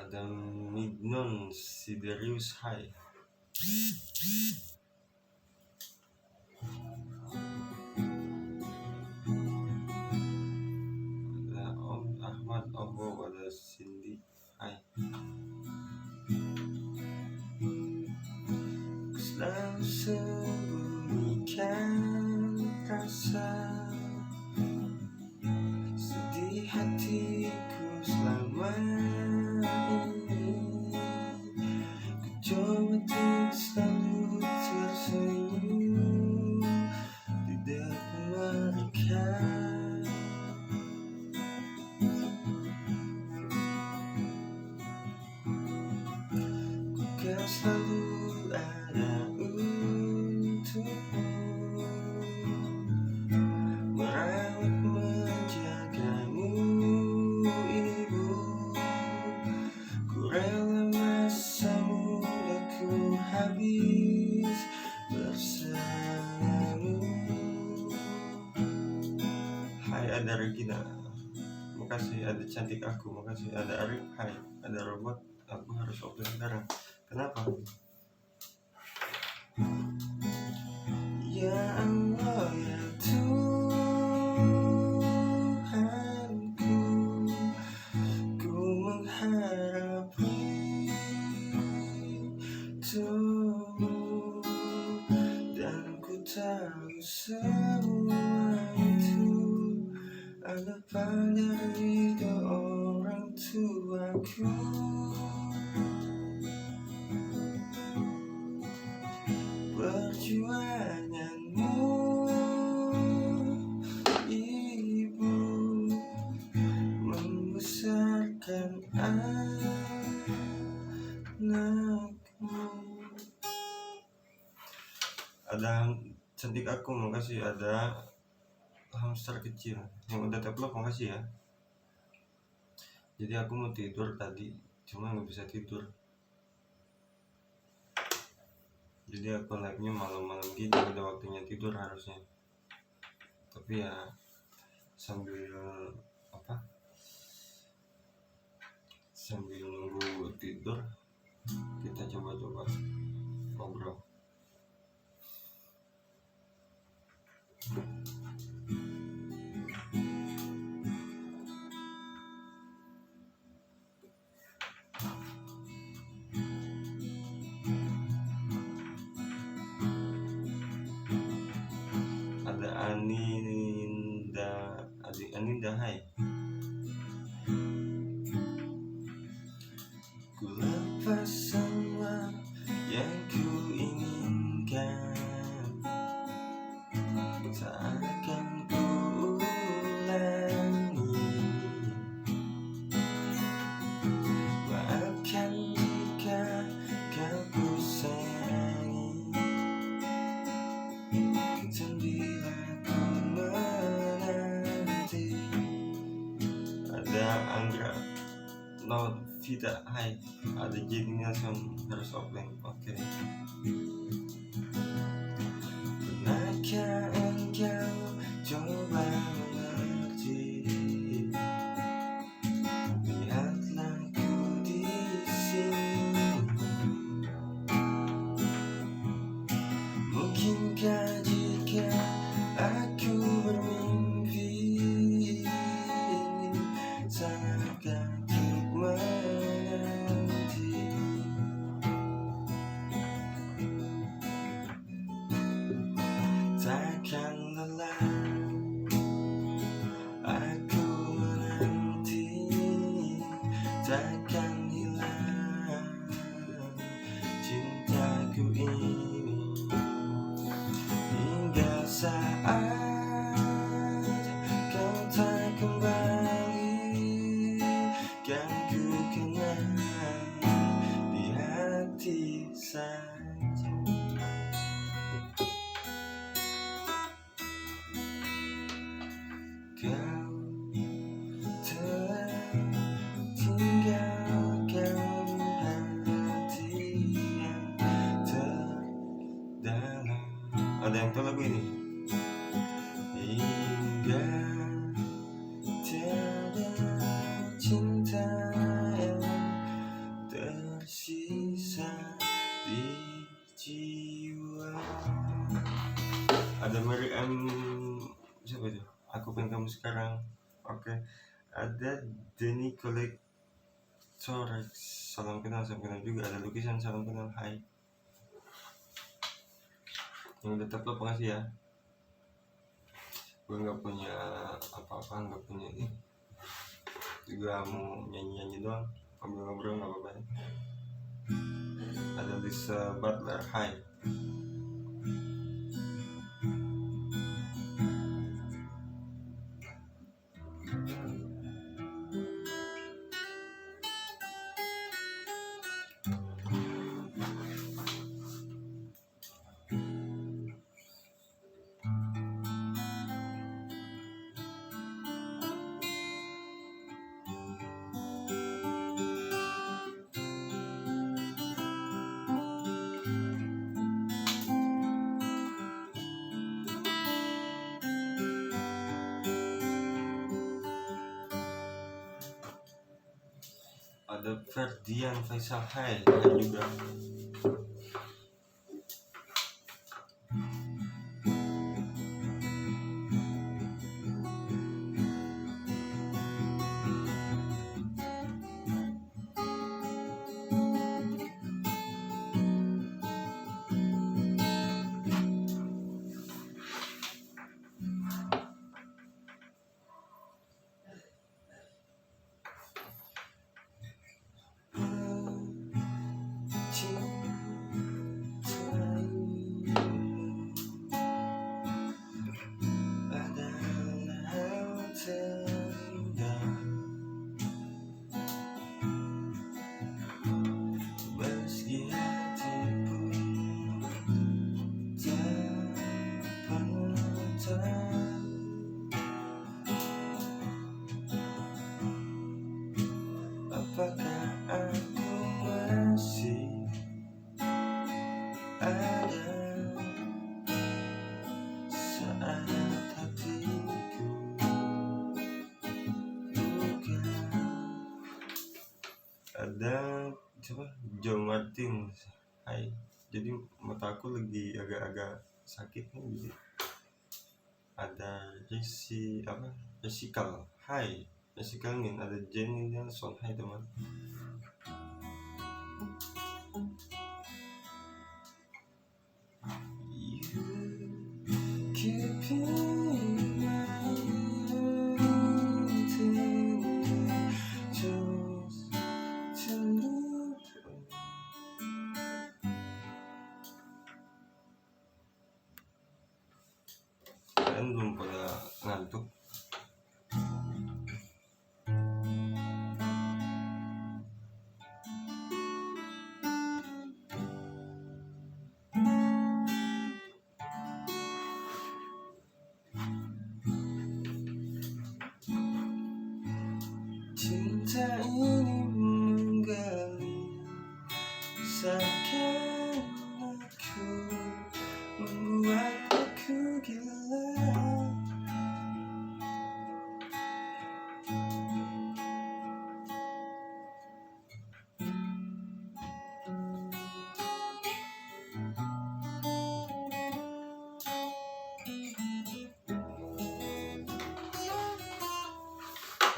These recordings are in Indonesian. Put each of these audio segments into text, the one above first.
Ada Mignon Siderius Hai. Ada Om Ahmad Obo, ada Cindy Hai. Selalu sembunyikan rasa sedih hatiku selama ini. Ku coba untuk selalu tersenyum di depan mereka. Ku kan selalu ada untukmu, merawat menjagamu ibu. Ku rela masa mudaku habis bersamamu. Hai, ada Regina, makasih. Ada Cantik Aku, makasih. Ada Arif, hai. Ada Robot, aku harus open sekarang. Kenapa? Ya Allah, ya Tuhanku, ku mengharap ridhomu, dan ku tahu semua itu ada pada ridho orang tuaku. Perjuanganmu ibu membesarkan anakmu. Ada Cantik Aku, makasih. Ada Hamster Kecil yang udah tap love, makasih ya. Jadi aku mau tidur tadi, cuma nggak bisa tidur. Jadi aku live-nya malam-malam gini, udah waktunya tidur harusnya. Tapi ya sambil nunggu tidur, kita coba-coba ngobrol. Ada Aninda, hai. Ku lepas semua yang ku inginkan, tak akan ku ulangi. Maafkan jika kau ku sayangi, dan bila ku menanti. Ada Anggra Novita, hai. Ada Jenny Nelson, harus offline. Oke. Pernahkah engkau coba mengerti? Lihatlah ku di sini. Mungkinkah jika aku bermimpi sangatkan untuk menanti. Takkan lelah aku menanti, takkan hilang cintaku ini, hingga saat kau tak kembali, kan ku kenang di hati saja. Kau telah tinggalkan hati yang terdalam. Ada yang tahu lagu ini? Hingga tiada cinta yang sekarang. Oke, ada Denny Collector, salam kenal juga. Ada lukisan salam kenal, hai. Yang udah tap makasih ya. Gue nggak punya apa-apa, nggak punya ini, juga mau nyanyi doang, ngobrol nggak apa-apa ya. Ada Lisa Butler, hai. Ada Ferdian Faisal, hai juga. Apakah aku masih ada saat hatiku luka? Ada coba Joe Martin, hai. Jadi mataku lagi agak-agak sakit nih, jadi ada Jessica, hai. Jessica nih, ada Jenny Nelson, hai teman. Kalian belum pada ngantuk? Cinta ini menggali seakan aku, membuat aku gila.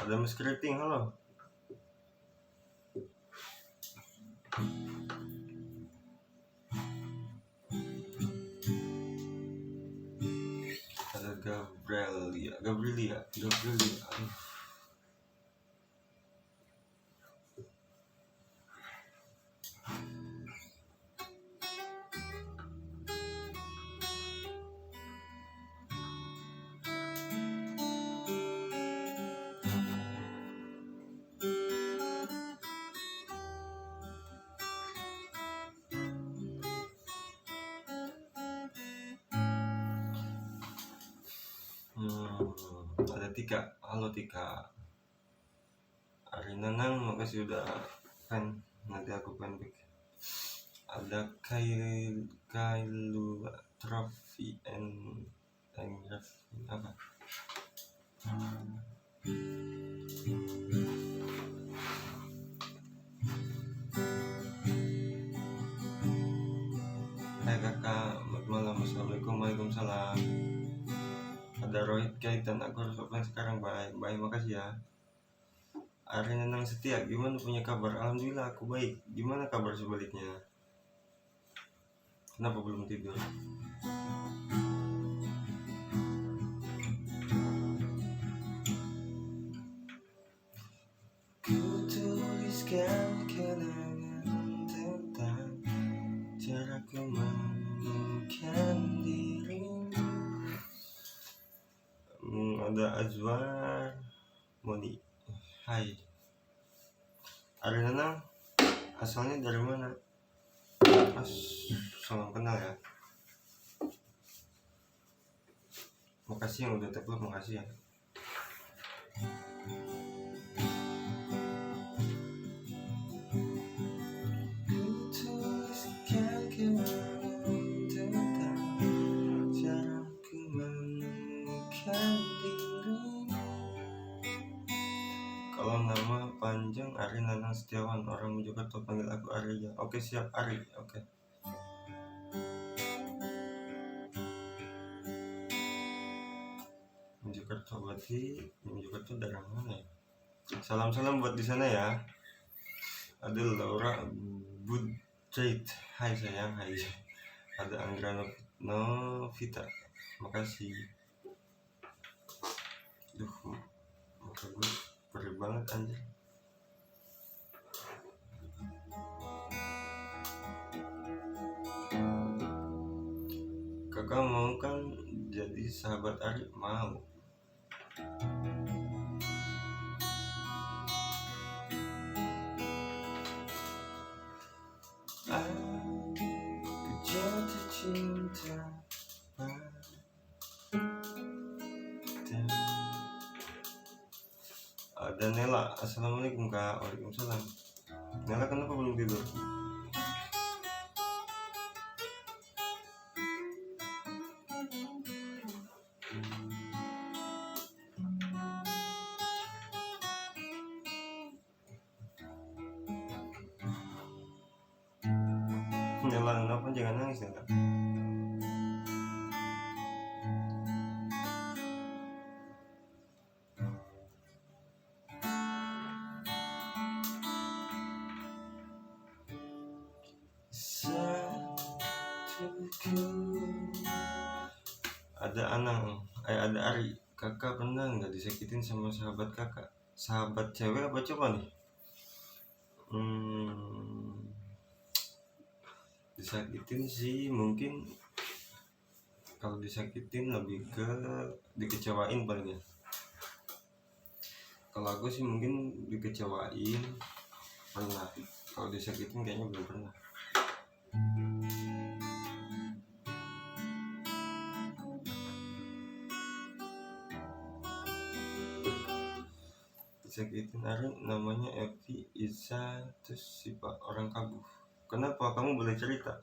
Ada Mas Keriting, halo. Ada Gabrielia. Ada Tika, halo Tika. Arinanang, makasih udah fan, nanti aku fanpick. Ada Kailu Trophy and apa? Hai kakak, selamat malam. Assalamualaikum. Waalaikumsalam. Ada ada Rohit Kaitan, aku harus offline sekarang. Bye bye, makasih ya. Ari Nenang Setia, gimana punya kabar? Alhamdulillah aku baik. Gimana kabar sebaliknya? Kenapa belum tidur? Ku tuliskan kenangan tentang caraku menemukan dirimu. Ada Azwar Moni. Hai Ari Nenang, asalnya dari mana? Salam kenal ya. Makasih yang udah tag-vlog, makasih ya. Kalau nama panjang Ari Nanang Setiawan, orang Mojokerto panggil aku Ari ya. Oke siap Ari, oke. Mojokerto berarti Mojokerto daerah mana ya? Salam-salam buat di sana ya. Ada Laura Budjait, hai sayang, hai. Ada Anggra Novita, makasih. Duh, muka gue perih banget anjir. Kakak mau kan jadi sahabat Ari? Mau. Aku jatuh cinta ada Nela. Assalamualaikum kak. Waalaikumsalam. Nela kenapa belum tidur? Nela kenapa, jangan nangis Nela. Ada Anang, ada Ari. Kakak pernah nggak disakitin sama sahabat kakak? Sahabat cewek apa coba nih? Disakitin sih mungkin. Kalau disakitin lebih ke dikecewain paling ya. Kalau aku sih mungkin dikecewain pernah. Kalau disakitin kayaknya belum pernah. Disakitin Ari namanya Evi Isa, terus si Pak orang Kabuh. Kenapa? Kamu boleh cerita?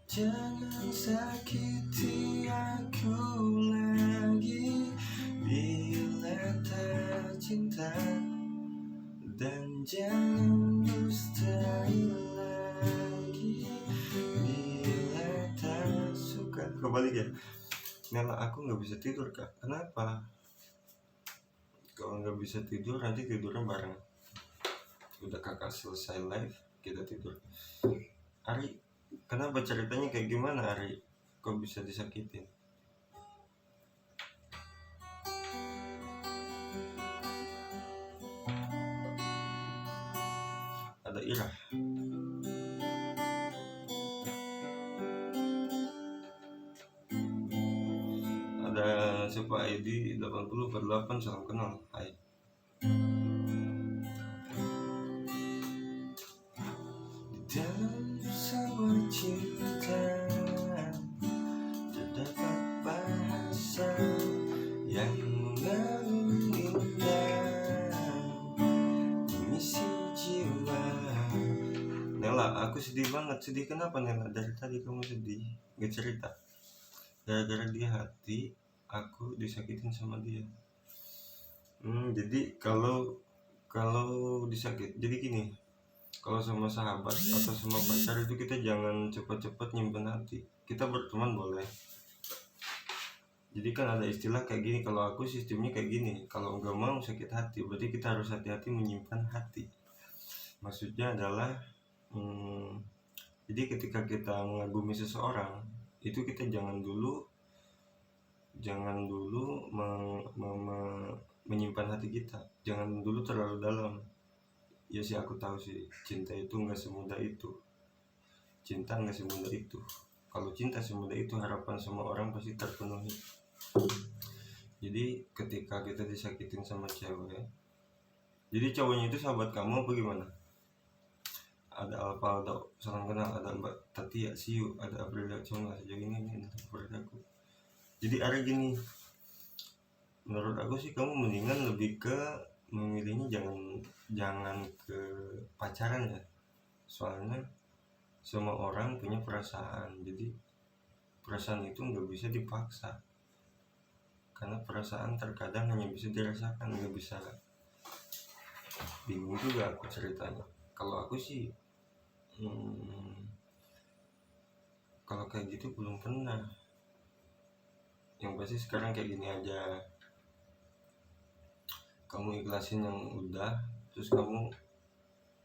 Jangan sakiti aku lagi bila tak cinta, dan jangan dustai lagi bila tak suka. Kembali ya. Nela, aku nggak bisa tidur kak. Kenapa? Kalau nggak bisa tidur nanti tidurnya bareng. Udah kakak selesai live kita tidur. Ari, kenapa ceritanya kayak gimana Ari? Kok bisa disakitin? Ada Ira. Ada siapa ID 80/8, salam kenal. Hai. Dalam sebuah cinta terdapat bahasa yang mengandung indah misi jiwa. Nela, aku sedih banget. Sedih kenapa Nela? Dari tadi kamu sedih, gak cerita. Gara-gara dia hati, aku disakitin sama dia. Jadi kalau Kalau disakit, jadi gini, kalau sama sahabat atau sama pacar itu kita jangan cepat-cepat nyimpen hati. Kita berteman boleh. Jadi kan ada istilah kayak gini, kalau aku sistemnya kayak gini, kalau nggak mau sakit hati, berarti kita harus hati-hati menyimpan hati. Maksudnya adalah, jadi ketika kita mengagumi seseorang, itu kita jangan dulu menyimpan hati kita, jangan dulu terlalu dalam. Ya sih, aku tahu sih, cinta itu nggak semudah itu. Kalau cinta semudah itu, harapan semua orang pasti terpenuhi. Jadi ketika kita disakitin sama cewek, jadi cowoknya itu sahabat kamu apa gimana? Ada Alvaldo, salam kenal. Ada Mbak Tatia, Siu, ada Aprilia, cuma sejauh ini favorit aku. Jadi ada gini, menurut aku sih kamu mendingan lebih ke memilihnya jangan ke pacaran ya. Soalnya semua orang punya perasaan, jadi perasaan itu nggak bisa dipaksa, karena perasaan terkadang hanya bisa dirasakan, nggak bisa. Bingung juga aku ceritanya. Kalau aku sih kalau kayak gitu belum pernah. Yang pasti sekarang kayak gini aja, kamu ikhlasin yang udah, terus kamu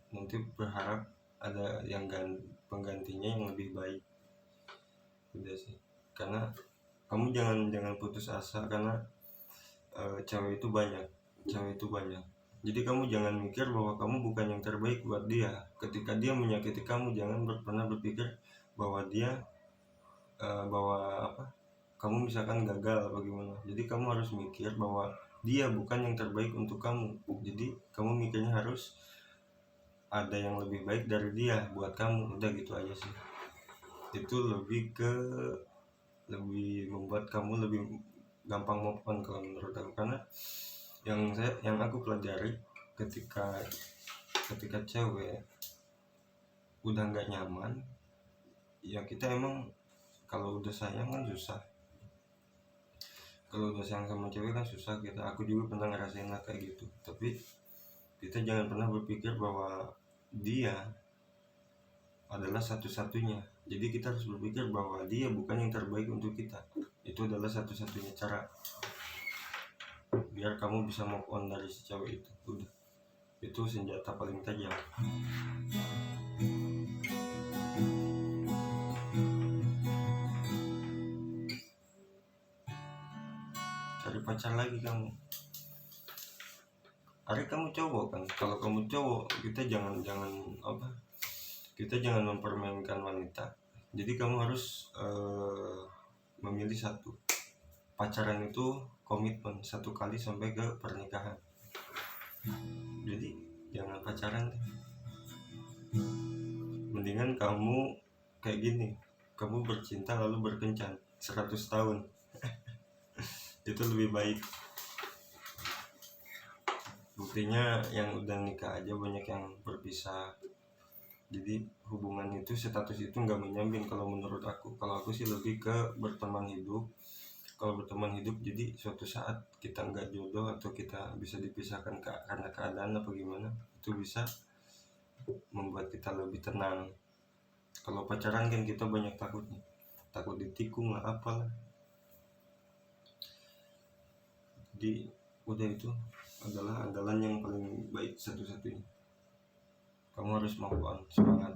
nanti berharap ada yang penggantinya yang lebih baik. Udah sih, karena kamu jangan putus asa, karena cewek itu banyak. Jadi kamu jangan mikir bahwa kamu bukan yang terbaik buat dia. Ketika dia menyakiti kamu, jangan pernah berpikir bahwa dia kamu misalkan gagal bagaimana. Jadi kamu harus mikir bahwa dia bukan yang terbaik untuk kamu. Jadi kamu mikirnya harus ada yang lebih baik dari dia buat kamu. Udah gitu aja sih. Itu lebih membuat kamu lebih gampang move on kalau menurut aku. Karena yang aku pelajari, ketika cewek udah nggak nyaman, ya kita emang kalau udah sayang kan susah. Kalau udah sayang sama cewek kan susah kita. Aku juga pernah ngerasain kayak gitu. Tapi kita jangan pernah berpikir bahwa dia adalah satu-satunya. Jadi kita harus berpikir bahwa dia bukan yang terbaik untuk kita. Itu adalah satu-satunya cara biar kamu bisa move on dari si cewek itu. Udah, itu senjata paling tajam. Cari pacar lagi kamu. Hari kamu cowok kan, kalau kamu cowok, kita jangan mempermainkan wanita. Jadi kamu harus memilih satu. Pacaran itu komitmen 1 kali sampai ke pernikahan. Jadi jangan pacaran. Mendingan kamu kayak gini, kamu bercinta lalu berkencan 100 tahun. Itu lebih baik. Buktinya yang udah nikah aja banyak yang berpisah. Jadi hubungan itu, status itu nggak menjamin kalau menurut aku. Kalau aku sih lebih ke berteman hidup. Kalau berteman hidup, jadi suatu saat kita nggak jodoh atau kita bisa dipisahkan karena keadaan apa gimana, itu bisa membuat kita lebih tenang. Kalau pacaran kan kita banyak takutnya, takut ditikung lah apalah. Jadi udah, itu adalah andalan yang paling baik satu-satunya. Kamu harus move on, semangat.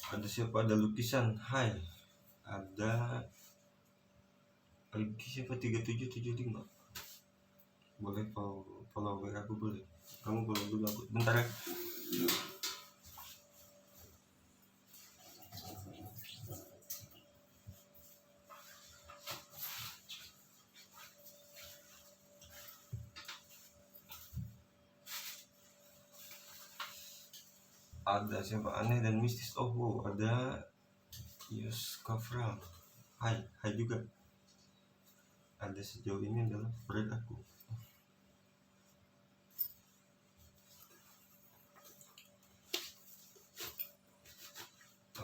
Ada siapa? Ada lukisan. Hai, ada ID siapa? 3775. Boleh follow back aku, boleh. Kamu follow dulu aku, bentar ya. Ada siapa? Aneh dan mistis. Oh, ada Yus Kafram. Hai juga. Ada sejauh ini adalah favorit aku.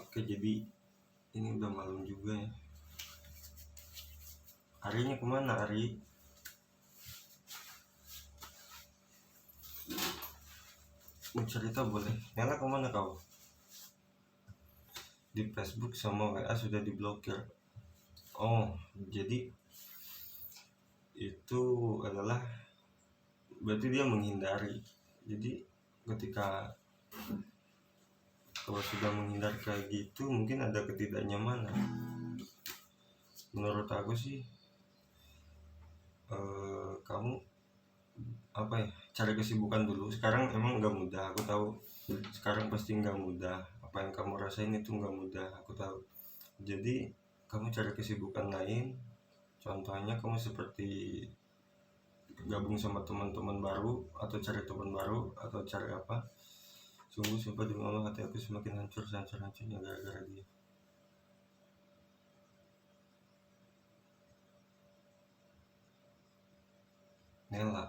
Oke, jadi ini udah malam juga ya. Harinya kemana Ari? mau cerita boleh. Nela kemana kau? Di Facebook sama WA sudah diblokir. Oh, jadi itu adalah berarti dia menghindari. Jadi ketika kalau sudah menghindar kayak gitu mungkin ada ketidaknyamanan. Menurut aku sih kamu apa ya, cari kesibukan dulu. Sekarang emang nggak mudah, aku tahu. Sekarang pasti nggak mudah, apa yang kamu rasain itu nggak mudah, aku tahu. Jadi kamu cari kesibukan lain, contohnya kamu seperti gabung sama teman-teman baru, atau cari teman baru, atau cari apa. Sungguh sumpah demi Allah, hati aku semakin hancurnya gara-gara dia. Nela,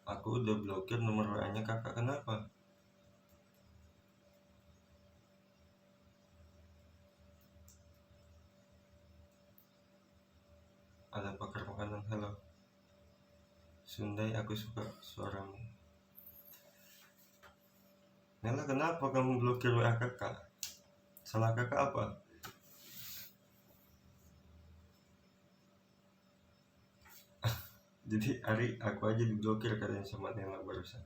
aku udah blokir nomor WA-nya kakak, kenapa? Ada pakar makanan, halo Sundai, aku suka suaramu. Nela, kenapa kamu blokir WA kakak? Salah kakak apa? Jadi Ari, aku aja diblokir katanya sama Nela barusan.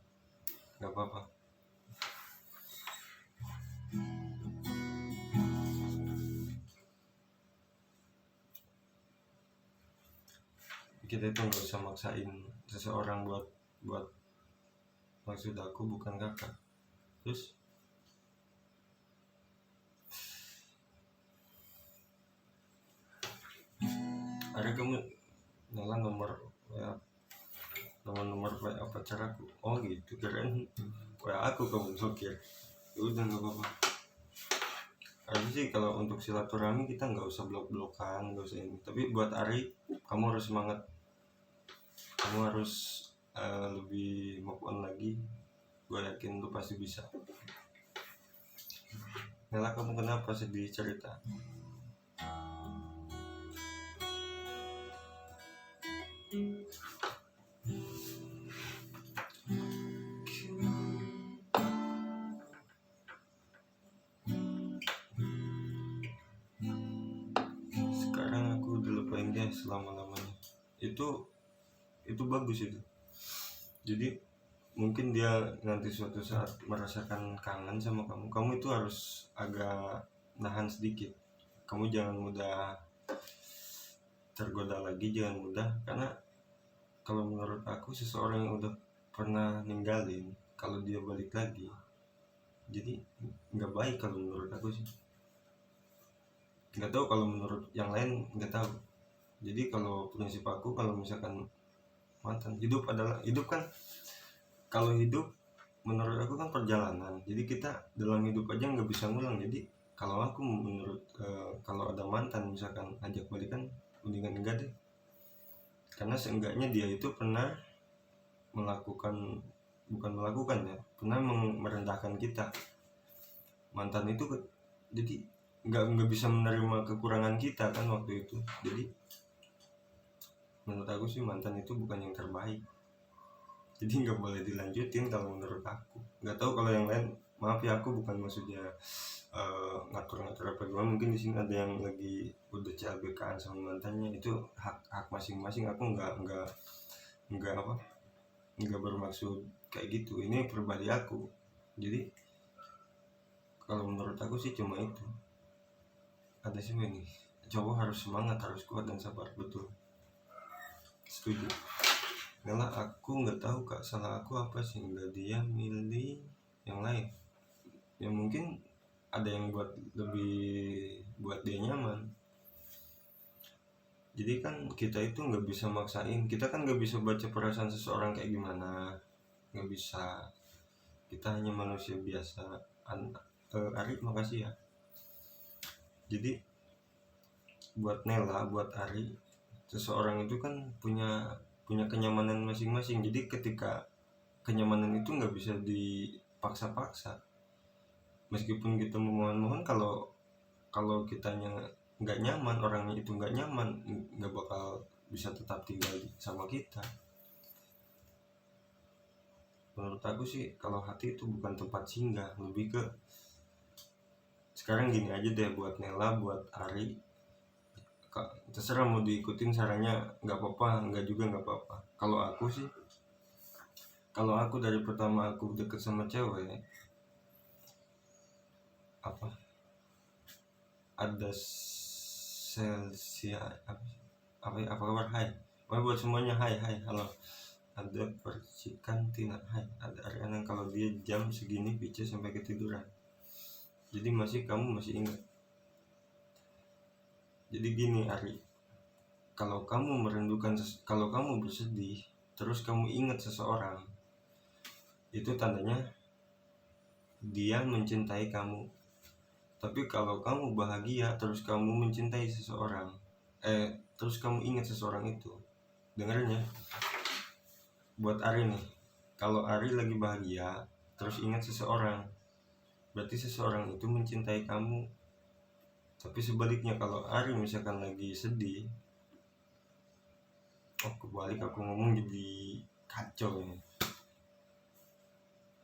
Gak apa-apa. Kita itu nggak usah maksain seseorang buat maksud aku bukan kakak. Terus ada kamu Nela nomor WA, nomor WA pacar aku. Oh gitu, keren WA aku kamu blokir. Udah nggak apa-apa. Harusnya sih kalau untuk silaturahmi kita nggak usah blok-blokan, nggak usah ini. Tapi buat Ari, kamu harus semangat. Kamu harus lebih move on lagi. Gue yakin lu pasti bisa. Nela, kamu kenapa sedih, cerita? Sekarang aku udah lupain dia selama-lamanya. Itu bagus itu. Jadi mungkin dia nanti suatu saat merasakan kangen sama kamu itu harus agak nahan sedikit. Kamu jangan mudah tergoda lagi, jangan mudah, karena kalau menurut aku seseorang yang udah pernah ninggalin, kalau dia balik lagi, jadi nggak baik kalau menurut aku sih. Nggak tahu kalau menurut yang lain, nggak tahu. Jadi kalau prinsip aku, kalau misalkan mantan, hidup kan, kalau hidup menurut aku kan perjalanan. Jadi kita dalam hidup aja nggak bisa ngulang. Jadi kalau aku menurut kalau ada mantan misalkan ajak balikan, mendingan enggak deh. Karena seenggaknya dia itu pernah bukan melakukan ya, pernah merendahkan kita. Mantan itu jadi nggak bisa menerima kekurangan kita kan waktu itu. Jadi menurut aku sih mantan itu bukan yang terbaik. Jadi nggak boleh dilanjutin kalau menurut aku. Nggak tahu kalau yang lain, maaf ya, aku bukan maksudnya ngatur-ngatur apa gimana. Mungkin di sini ada yang lagi udah CLBK-an sama mantannya, itu hak masing-masing. Aku nggak bermaksud kayak gitu. Ini pribadi aku. Jadi kalau menurut aku sih cuma itu. Ada sih ini, cowok harus semangat, harus kuat dan sabar, betul, setuju. Nela, aku nggak tahu kak, salah aku apa sih nggak dia milih yang lain. Ya mungkin ada yang buat dia nyaman. Jadi kan kita itu nggak bisa maksain, kita kan nggak bisa baca perasaan seseorang kayak gimana, nggak bisa. Kita hanya manusia biasa. Ari, makasih ya. Jadi buat Nela, buat Ari, seseorang itu kan punya kenyamanan masing-masing. Jadi ketika kenyamanan itu nggak bisa dipaksa-paksa. Meskipun kita memohon-mohon, kalau kitanya nggak nyaman, orangnya itu nggak nyaman, nggak bakal bisa tetap tinggal sama kita. menurut aku sih kalau hati itu bukan tempat singgah, lebih ke sekarang gini aja deh, buat Nela, buat Ari, terserah mau diikutin sarannya, nggak apa-apa, nggak juga nggak apa-apa. Kalau aku dari pertama aku deket sama cewek, apa ada selsia apa kabar, hai. Buat semuanya, hai halo. Ada percikan Tina, hai. Ada Ariana, kalau dia jam segini pice sampai ketiduran, jadi kamu masih ingat. Jadi gini Ari, kalau kamu kalau kamu bersedih terus kamu ingat seseorang, itu tandanya dia mencintai kamu. Tapi kalau kamu bahagia terus kamu mencintai seseorang, terus kamu ingat seseorang itu, dengerin ya, buat Ari nih, kalau Ari lagi bahagia terus ingat seseorang, berarti seseorang itu mencintai kamu. Tapi sebaliknya, kalau Ari misalkan lagi sedih, kebalik aku ngomong jadi kacau ini.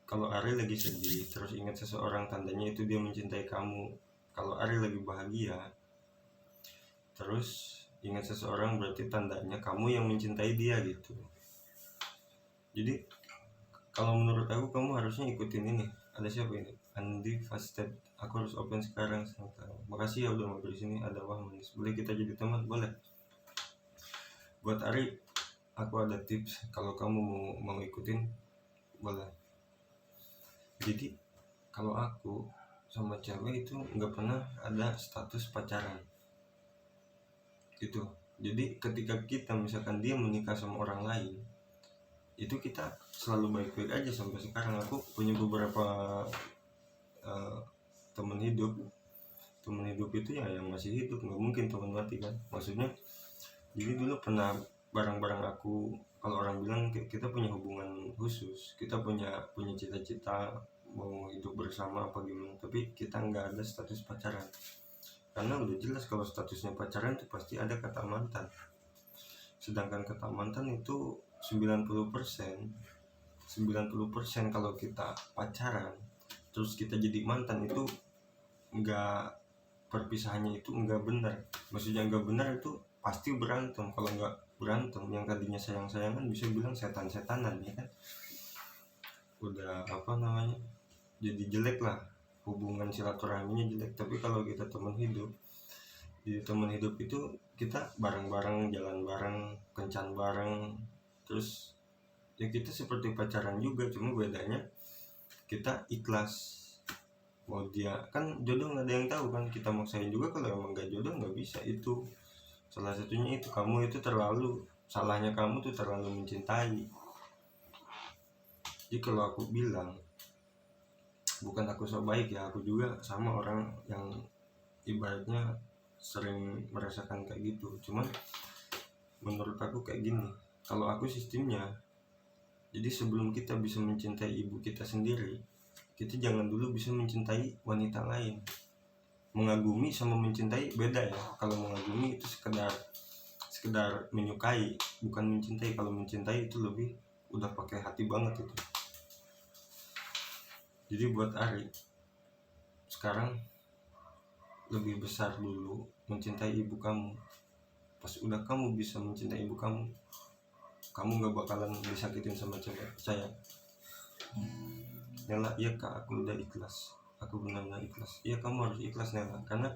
Kalau Ari lagi sedih terus ingat seseorang, tandanya itu dia mencintai kamu. Kalau Ari lagi bahagia terus ingat seseorang, berarti tandanya kamu yang mencintai dia gitu. Jadi kalau menurut aku kamu harusnya ikutin ini. Ada siapa ini? Andi Fasted. Aku harus open sekarang. Makasih ya udah mampir di sini. Ada Wah Manis. Boleh kita jadi teman? Boleh. Buat Ari, aku ada tips. Kalau kamu mau ikutin, boleh. Jadi kalau aku sama cewek itu nggak pernah ada status pacaran gitu. Jadi ketika kita misalkan dia menikah sama orang lain, itu kita selalu baik-baik aja sampai sekarang. Aku punya beberapa teman hidup itu ya yang masih hidup, nggak mungkin teman mati kan, maksudnya. Jadi dulu pernah bareng-bareng aku, kalau orang bilang kita punya hubungan khusus, kita punya cita-cita mau hidup bersama apa gimana, tapi kita nggak ada status pacaran. Karena udah jelas kalau statusnya pacaran itu pasti ada kata mantan. Sedangkan kata mantan itu 90% kalau kita pacaran terus kita jadi mantan, itu nggak, perpisahannya itu nggak benar. Maksudnya nggak benar itu pasti berantem. Kalau nggak berantem, yang tadinya sayang-sayangan bisa bilang setan-setanan ya kan, udah jadi jelek lah, hubungan silaturahminya jelek. Tapi kalau kita teman hidup, jadi teman hidup itu kita bareng-bareng, jalan bareng, kencan bareng, terus ya kita seperti pacaran juga, cuma bedanya kita ikhlas. Mau dia kan jodoh nggak ada yang tahu kan, kita maksain juga kalau emang nggak jodoh nggak bisa. Itu salah satunya, itu kamu itu salahnya kamu tuh terlalu mencintai. Jadi kalau aku bilang, bukan aku so baik ya, aku juga sama orang yang ibaratnya sering merasakan kayak gitu. Cuman menurut aku kayak gini, kalau aku sistemnya, jadi sebelum kita bisa mencintai ibu kita sendiri, kita jangan dulu bisa mencintai wanita lain. Mengagumi sama mencintai beda ya. Kalau mengagumi itu sekedar menyukai, bukan mencintai. Kalau mencintai itu lebih udah pakai hati banget itu. Jadi buat Ari, sekarang lebih besar dulu mencintai ibu kamu. Pas udah kamu bisa mencintai ibu kamu gak bakalan disakitin sama cewek, percaya. Nela, iya kak, aku udah ikhlas, aku benar-benar ikhlas. Iya, kamu harus ikhlas Nela, karena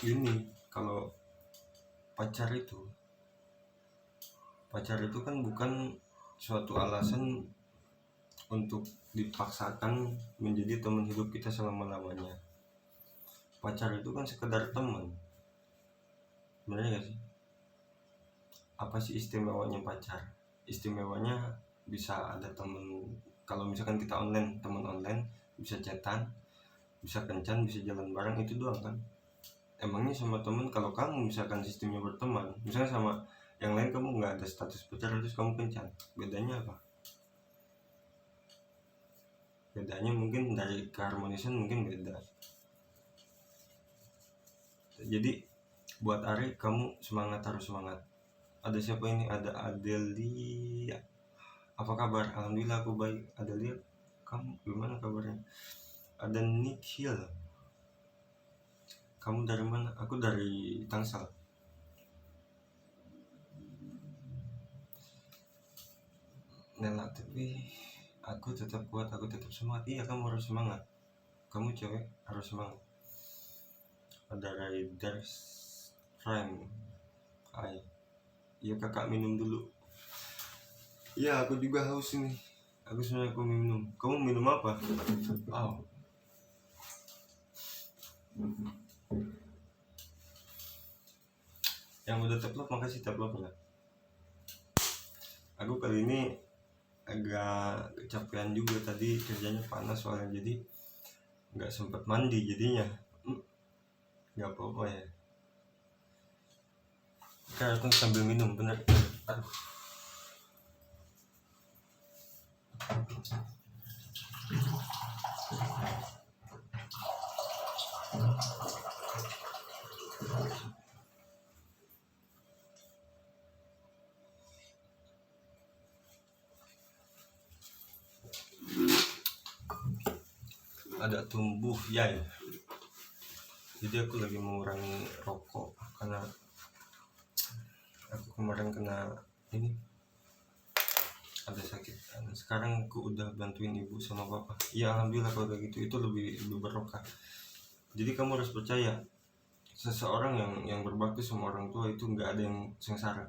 ini, kalau pacar itu kan bukan suatu alasan untuk dipaksakan menjadi teman hidup kita selama-lamanya. Pacar itu kan sekedar teman, bener gak sih? Apa sih istimewanya pacar? Istimewanya bisa ada temen, kalau misalkan kita teman online, bisa chatan, bisa kencan, bisa jalan bareng, itu doang kan. Emangnya sama temen, kalau kamu misalkan sistemnya berteman, misalnya sama yang lain kamu nggak ada status pacaran terus kamu kencan, bedanya apa? Bedanya mungkin dari keharmonisan, mungkin beda. Jadi buat Ari, kamu harus semangat. Ada siapa ini? Ada Adelia. Apa kabar? Alhamdulillah aku baik. Adelia, kamu gimana kabarnya? Ada Nikhil. Kamu dari mana? Aku dari Tangsel. Nela, tapi aku tetap kuat, aku tetap semangat. Iya, kamu harus semangat. Kamu cewek harus semangat. Ada Riders Prime. Hai. Iya kakak, minum dulu. Iya, aku juga haus ini. Aku sebenarnya aku minum. Kamu minum apa? Oh. Yang udah tap makasih tap ya. Aku kali ini agak kecapean juga, tadi kerjanya panas soalnya, jadi nggak sempat mandi jadinya. Nggak apa-apa ya. Karena aku sambil minum bener. Aduh. Ada tumbuh yai. Jadi aku lagi mengurangi rokok karena aku kemarin kena ini, ada sakit. Sekarang aku udah bantuin ibu sama bapak. Ya alhamdulillah kalau kayak gitu, itu lebih berkah. Jadi kamu harus percaya, seseorang yang berbakti sama orang tua itu nggak ada yang sengsara.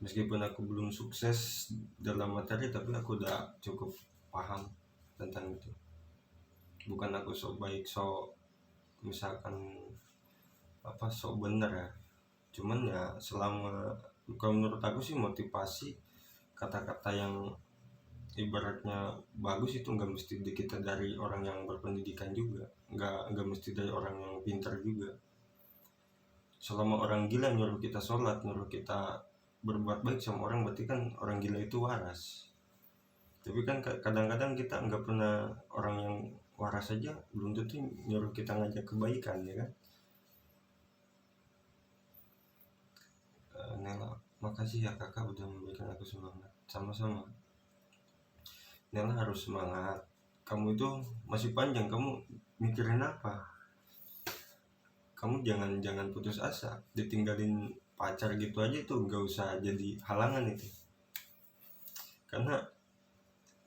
Meskipun aku belum sukses dalam materi, tapi aku udah cukup paham tentang itu. Bukan aku sok baik, sok misalkan apa, sok bener ya. Cuman ya selama, kalau menurut aku sih motivasi, kata-kata yang ibaratnya bagus itu nggak mesti kita dari orang yang berpendidikan juga, nggak mesti dari orang yang pintar juga. Selama orang gila nyuruh kita sholat, nyuruh kita berbuat baik sama orang, berarti kan orang gila itu waras. Tapi kan kadang-kadang kita nggak pernah, orang yang waras saja belum tentu nyuruh kita ngajak kebaikan, ya kan. Nela, makasih ya kakak udah memberikan aku semangat. Sama-sama. Nela harus semangat. Kamu itu masih panjang, kamu mikirin apa? Kamu jangan putus asa. Ditinggalin pacar gitu aja itu nggak usah jadi halangan itu. Karena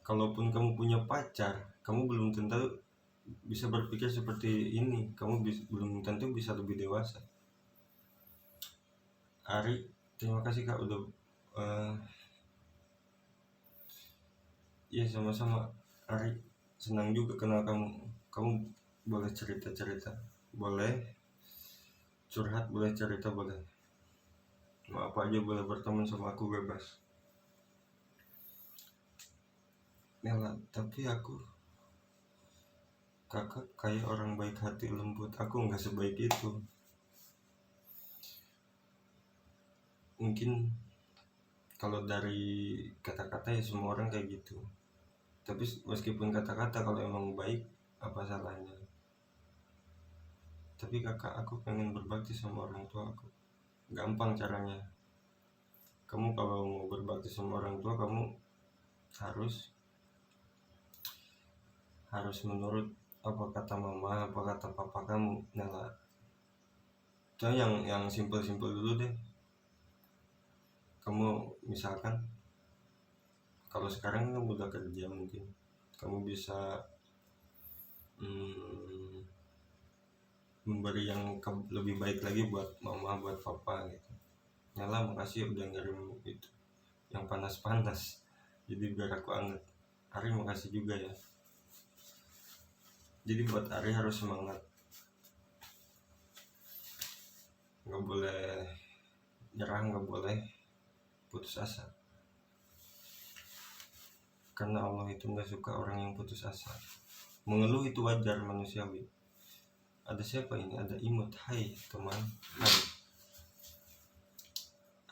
kalaupun kamu punya pacar, kamu belum tentu bisa berpikir seperti ini. Kamu belum tentu bisa lebih dewasa. Ari, terima kasih kak udah ya sama-sama. Ari, senang juga kenal kamu. Kamu boleh cerita-cerita, boleh curhat, boleh cerita, boleh mau apa aja, boleh berteman sama aku bebas. Nela, tapi kakak kayak orang baik hati, lembut. Aku nggak sebaik itu. Mungkin kalau dari kata-kata ya semua orang kayak gitu. Tapi meskipun kata-kata kalau emang baik, apa salahnya? Tapi kakak, aku pengen berbakti sama orang tua aku. Gampang caranya. Kamu kalau mau berbakti sama orang tua, kamu harus menurut apa kata mama, apa kata papa kamu. Nela, itu yang simpel-simpel dulu deh. Kamu misalkan, kalau sekarang kamu udah kerja, mungkin kamu bisa memberi yang lebih baik lagi buat mama, buat papa gitu. Nela, makasih udah ngirim itu yang panas-panas, jadi biar aku anget. Ari, makasih juga ya. Jadi buat Ari harus semangat, nggak boleh nyerah, nggak boleh putus asa, karena Allah itu nggak suka orang yang putus asa. Mengeluh itu wajar, manusiawi. Ada siapa ini? Ada Imut. Hai teman. Hai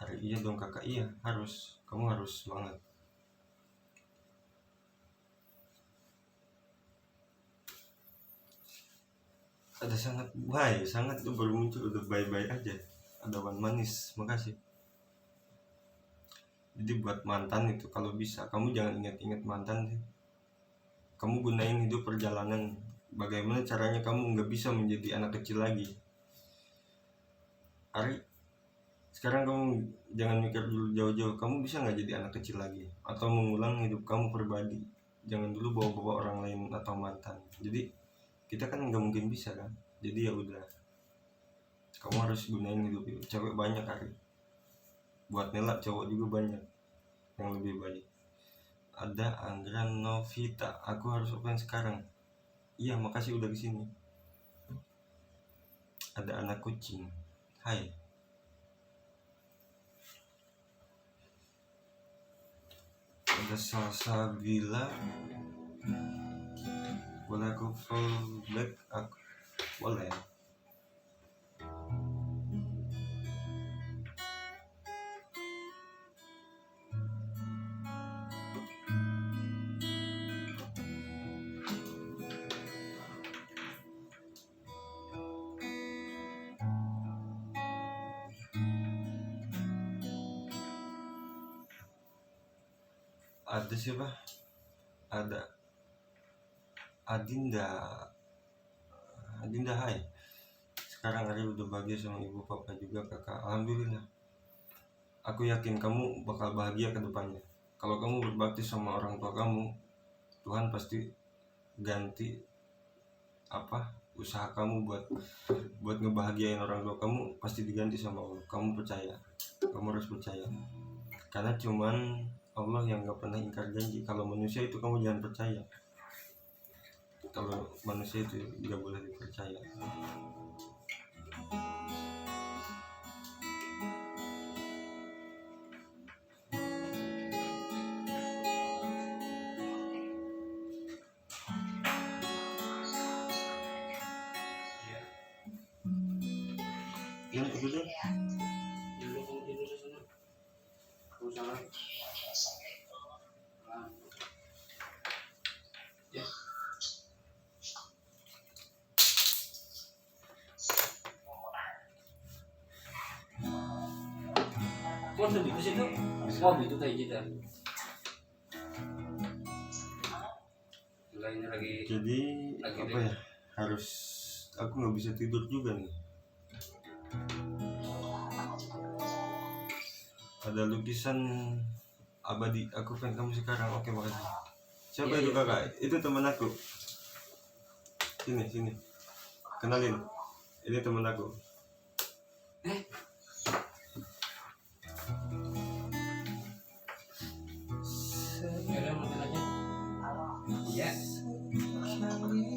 Ari, iya dong kakak. Iya, harus, kamu harus semangat. Ada sangat tuh baru muncul udah bye-bye aja. ada wan manis, makasih. Jadi buat mantan itu kalau bisa kamu jangan ingat-ingat mantan sih. Kamu gunain hidup perjalanan, bagaimana caranya kamu nggak bisa menjadi anak kecil lagi. Ari, sekarang kamu jangan mikir dulu jauh-jauh, kamu bisa nggak jadi anak kecil lagi atau mengulang hidup kamu pribadi. Jangan dulu bawa-bawa orang lain atau mantan. Jadi kita kan nggak mungkin bisa kan. Jadi ya udah, kamu harus gunain hidup itu. Cewek banyak Ari, buat nelak cowok juga banyak yang lebih baik. Ada Anggra Novita, aku harus open sekarang. Iya, makasih udah kesini. Ada anak kucing, hai. Ada Salsabila, boleh aku follow back? Aku boleh. Ada siapa? Ada Adinda, hai. Sekarang Ari udah bahagia sama ibu papa juga kakak, alhamdulillah. Aku yakin kamu bakal bahagia ke depannya. Kalau kamu berbakti sama orang tua kamu, Tuhan pasti ganti usaha kamu buat ngebahagiain orang tua kamu, pasti diganti sama Allah. Kamu percaya, kamu harus percaya, karena cuman Allah yang gak pernah ingkar janji. Kalau manusia itu kamu jangan percaya. Kalau manusia itu gak boleh dipercaya. Ini aku deh. Kok gitu sih tuh? Oh gitu kayak gitu. Enggak, ini lagi. Jadi apa ya? Harus aku nggak bisa tidur juga nih. Ada lukisan abadi, aku pengen kamu sekarang. Oke, makasih. Siapa itu kakak? Itu teman aku. Sini, kenalin. Ini teman aku. Ya udah makan aja. Iya.